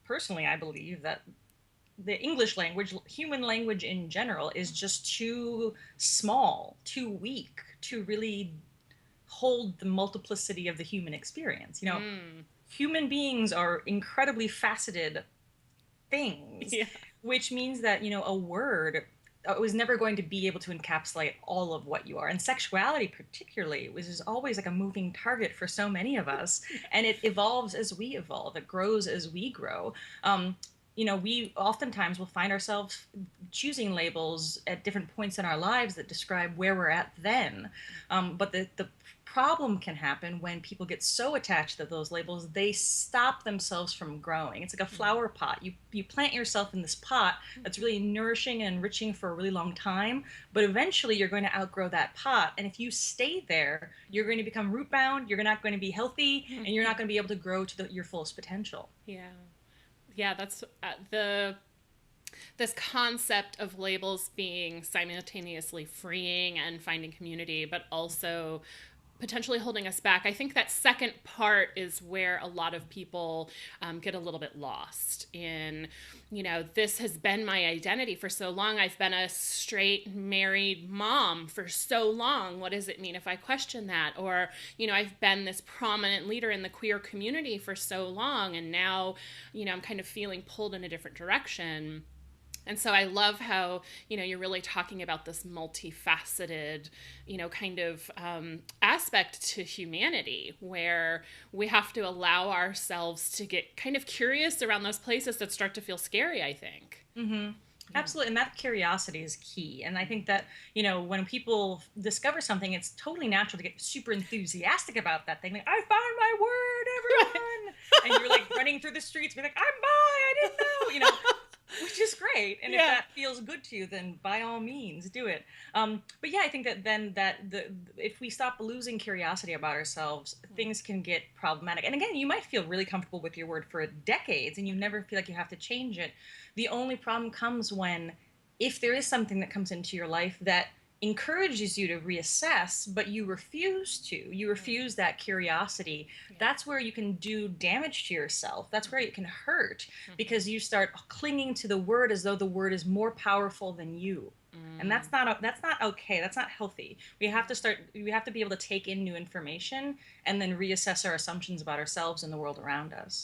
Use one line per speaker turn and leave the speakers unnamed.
personally, I believe that the English language, human language in general, is just too small, too weak to really hold the multiplicity of the human experience.
Mm.
Human beings are incredibly faceted things,
Yeah.
which means that, a word was never going to be able to encapsulate all of what you are. And sexuality, particularly, was is always like a moving target for so many of us. And it evolves as we evolve, it grows as we grow. Um, we oftentimes will find ourselves choosing labels at different points in our lives that describe where we're at then. But the problem can happen when people get so attached to those labels they stop themselves from growing. It's like a flower pot. You plant yourself in this pot that's really nourishing and enriching for a really long time, but eventually you're going to outgrow that pot. And if you stay there, you're going to become root bound. You're not going to be healthy, and you're not going to be able to grow to your fullest potential.
Yeah. Yeah, that's the this concept of labels being simultaneously freeing and finding community, but also potentially holding us back. I think that second part is where a lot of people get a little bit lost in, this has been my identity for so long. I've been a straight married mom for so long. What does it mean if I question that? Or, I've been this prominent leader in the queer community for so long, and now, I'm kind of feeling pulled in a different direction. And so I love how, you're really talking about this multifaceted, kind of aspect to humanity where we have to allow ourselves to get kind of curious around those places that start to feel scary, I think.
Mm-hmm.
Yeah.
Absolutely. And that curiosity is key. And I think that, when people discover something, it's totally natural to get super enthusiastic about that thing. Like, I found my word, everyone. And you're like running through the streets, being like, I'm bi, I didn't know, which is great. And if
Yeah.
that feels good to you, then by all means do it. But yeah, I think that then if we stop losing curiosity about ourselves, things can get problematic. And again, you might feel really comfortable with your word for decades and you never feel like you have to change it. The only problem comes when, if there is something that comes into your life that encourages you to reassess, but you refuse that curiosity,
Yeah.
that's where you can do damage to yourself. That's where it can hurt
Mm-hmm.
because you start clinging to the word as though the word is more powerful than you. And
Mm.
that's not okay. That's not healthy. We have to be able to take in new information and then reassess our assumptions about ourselves and the world around us.